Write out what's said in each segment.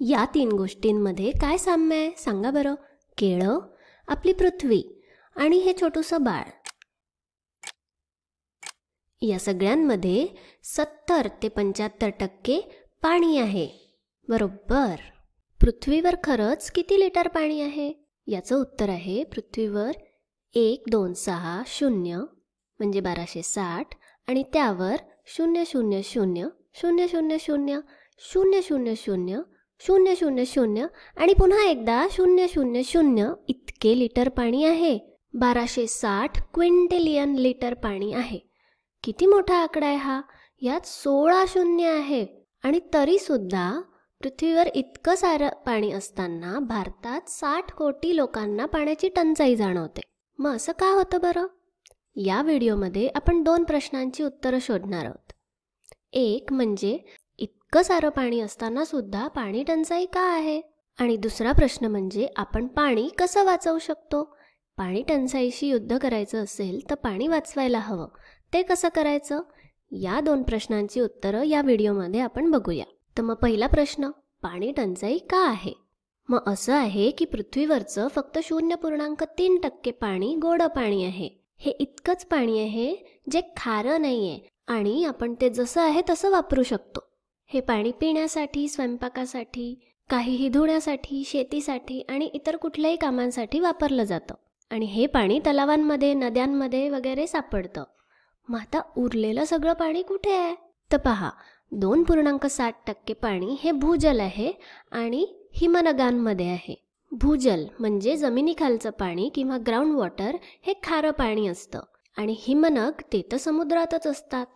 या तीन गोष्टींमध्ये काय साम्य आहे सांगा बरं. केळं, आपली पृथ्वी आणि हे छोटूसं बाळ. या सगळ्यांमध्ये 70 ते 75% पाणी आहे. बरोबर. पृथ्वीवर खरंच किती लिटर पाणी आहे? याचं उत्तर आहे पृथ्वीवर 1260 म्हणजे 1260 आणि त्यावर 0000000000000 आणि पुन्हा एकदा 000 इतके लिटर पाणी आहे. 1260 क्विंटिलियन लिटर पाणी आहे. किती मोठा आकडा आहे हा. यात 16 शून्य आहे. आणि तरी सुद्धा पृथ्वीवर इतकं सारं पाणी असताना भारतात 60 कोटी लोकांना पाण्याची टंचाई जाणवते. मग असं का होतं बरं? या व्हिडिओमध्ये आपण 2 प्रश्नांची उत्तरं शोधणार आहोत. एक म्हणजे इतकं सारं पाणी असताना सुद्धा पाणी टंचाई का आहे? आणि दुसरा प्रश्न म्हणजे आपण पाणी कसं वाचवू शकतो? पाणी टंचाईशी युद्ध करायचं असेल तर पाणी वाचवायला हवं. ते कसं करायचं? या 2 प्रश्नांची उत्तरं या व्हिडिओमध्ये आपण बघूया. तर मग पहिला प्रश्न, पाणी टंचाई का आहे? मग असं आहे की पृथ्वीवरचं फक्त 0.3% पाणी गोडं पाणी आहे. हे इतकंच पाणी आहे जे खारं नाही आहे आणि आपण ते जसं आहे तसं वापरू शकतो. हे पाणी पिण्यासाठी, स्वयंपाकासाठी, काहीही धुण्यासाठी, शेतीसाठी आणि इतर कुठल्याही कामांसाठी वापरलं जातं. आणि हे पाणी तलावांमध्ये, नद्यांमध्ये वगैरे सापडतं. मग आता उरलेलं सगळं पाणी कुठे आहे? तर पहा, 2.7% पाणी हे भूजल आहे आणि हिमनगांमध्ये आहे. भूजल म्हणजे जमिनीखालचं पाणी किंवा ग्राउंड वॉटर हे खारं पाणी असतं. आणि हिमनग ते तर समुद्रातच असतात.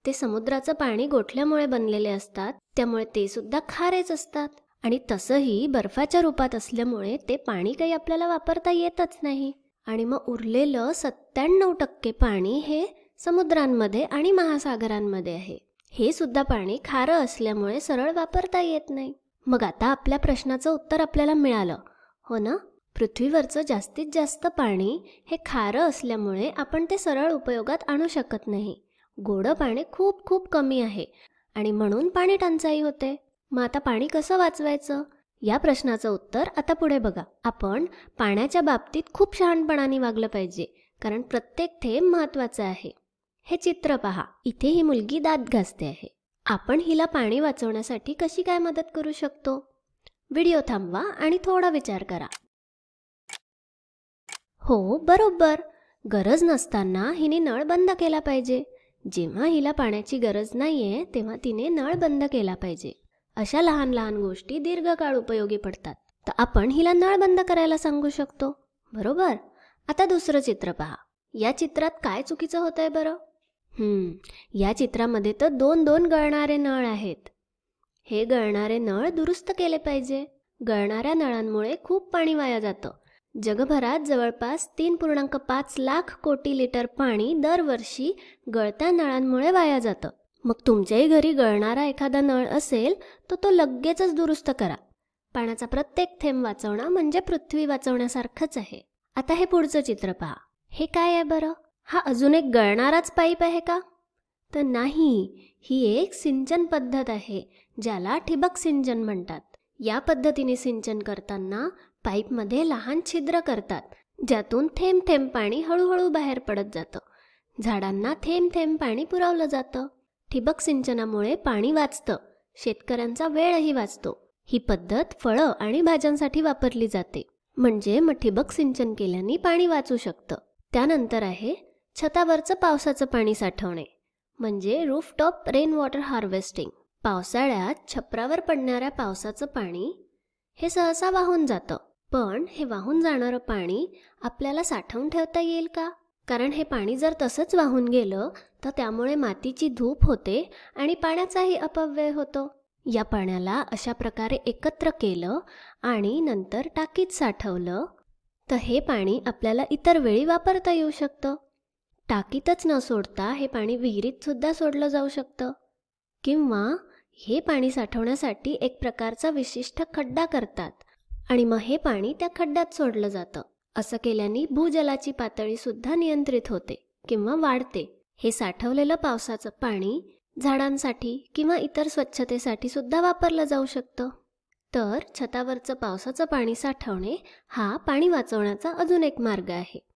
ते समुद्राचं पाणी गोठल्यामुळे बनलेले असतात, त्यामुळे ते सुद्धा खारेच असतात. आणि तसंही बर्फाच्या रूपात असल्यामुळे ते पाणी काही आपल्याला वापरता येतच नाही. आणि मग उरलेलं 97% पाणी हे समुद्रांमध्ये आणि महासागरांमध्ये आहे. हे सुद्धा पाणी खारं असल्यामुळे सरळ वापरता येत नाही. मग आता आपल्या प्रश्नाचं उत्तर आपल्याला मिळालं, हो ना? पृथ्वीवरचं जास्तीत जास्त पाणी हे खारं असल्यामुळे आपण ते सरळ उपयोगात आणू शकत नाही. गोडं पाणी खूप खूप कमी आहे आणि म्हणून पाणी टंचाई होते. मग आता पाणी कसं वाचवायचं? या प्रश्नाचं उत्तर आता पुढे बघा. आपण पाण्याच्या बाबतीत खूप शहाणपणाने वागलं पाहिजे, कारण प्रत्येक थेंब महत्त्वाचा आहे. हे चित्र पहा. इथे ही मुलगी दात घासते आहे. आपण हिला पाणी वाचवण्यासाठी कशी काय मदत करू शकतो? व्हिडिओ थांबवा आणि थोडा विचार करा. हो, बरोबर. गरज नसताना हिने नळ बंद केला पाहिजे. जेव्हा हिला पाण्याची गरज नाहीये तेव्हा तिने नळ बंद केला पाहिजे. अशा लहान लहान गोष्टी दीर्घकाळ उपयोगी पडतात. तर आपण हिला नळ बंद करायला सांगू शकतो. बरोबर. आता दुसरं चित्र पहा. या चित्रात काय चुकीचं होतंय बरं? या चित्रामध्ये तर 2 गळणारे नळ आहेत. हे गळणारे नळ दुरुस्त केले पाहिजे. गळणाऱ्या नळांमुळे खूप पाणी वाया जातं. जगभरात जवळपास 3.5 लाख कोटी लिटर पाणी दरवर्षी गळत्या नळांमुळे वाया जातं. मग तुमच्याही घरी गळणारा एखादा नळ असेल तर तो लगेचच दुरुस्त करा. पाण्याचा प्रत्येक थेंब वाचवणं म्हणजे पृथ्वी वाचवण्यासारखंच आहे. आता हे पुढचं चित्र पहा. हे काय आहे बरं? हा अजून एक गळणाराच पाईप आहे का? तर नाही, ही एक सिंचन पद्धत आहे ज्याला ठिबक सिंचन म्हणतात. या पद्धतीने सिंचन करताना पाईपमध्ये लहान छिद्र करतात, ज्यातून थेंब थेंब पाणी हळूहळू बाहेर पडत जातं. झाडांना थेंब थेंब पाणी पुरवलं जातं. ठिबक सिंचनामुळे पाणी वाचतं, शेतकऱ्यांचा वेळही वाचतो. ही पद्धत फळं आणि भाज्यांसाठी वापरली जाते. म्हणजे मग ठिबक सिंचन केल्याने पाणी वाचू शकतं. त्यानंतर आहे छतावरचं पावसाचं पाणी साठवणे, म्हणजे रूफटॉप रेन वॉटर हार्वेस्टिंग. पावसाळ्यात छपरावर पडणाऱ्या पावसाचं पाणी हे सहसा वाहून जातं. पण हे वाहून जाणारं पाणी आपल्याला साठवून ठेवता येईल का? कारण हे पाणी जर तसंच वाहून गेलं तर त्यामुळे मातीची धूप होते आणि पाण्याचाही अपव्यय होतो. या पाण्याला अशा प्रकारे एकत्र केलं आणि नंतर टाकीत साठवलं तर हे पाणी आपल्याला इतर वेळी वापरता येऊ शकतं. टाकीतच न सोडता हे पाणी विहिरीत सुद्धा सोडलं जाऊ शकतं. किंवा हे पाणी साठवण्यासाठी एक प्रकारचा विशिष्ट खड्डा करतात आणि मग हे पाणी त्या खड्ड्यात सोडलं जातं. असं केल्याने भूजलाची पातळी सुद्धा नियंत्रित होते किंवा वाढते. हे साठवलेलं पावसाचं पाणी झाडांसाठी किंवा इतर स्वच्छतेसाठी सुद्धा वापरलं जाऊ शकतं. तर छतावरचं पावसाचं पाणी साठवणे हा पाणी वाचवण्याचा अजून एक मार्ग आहे.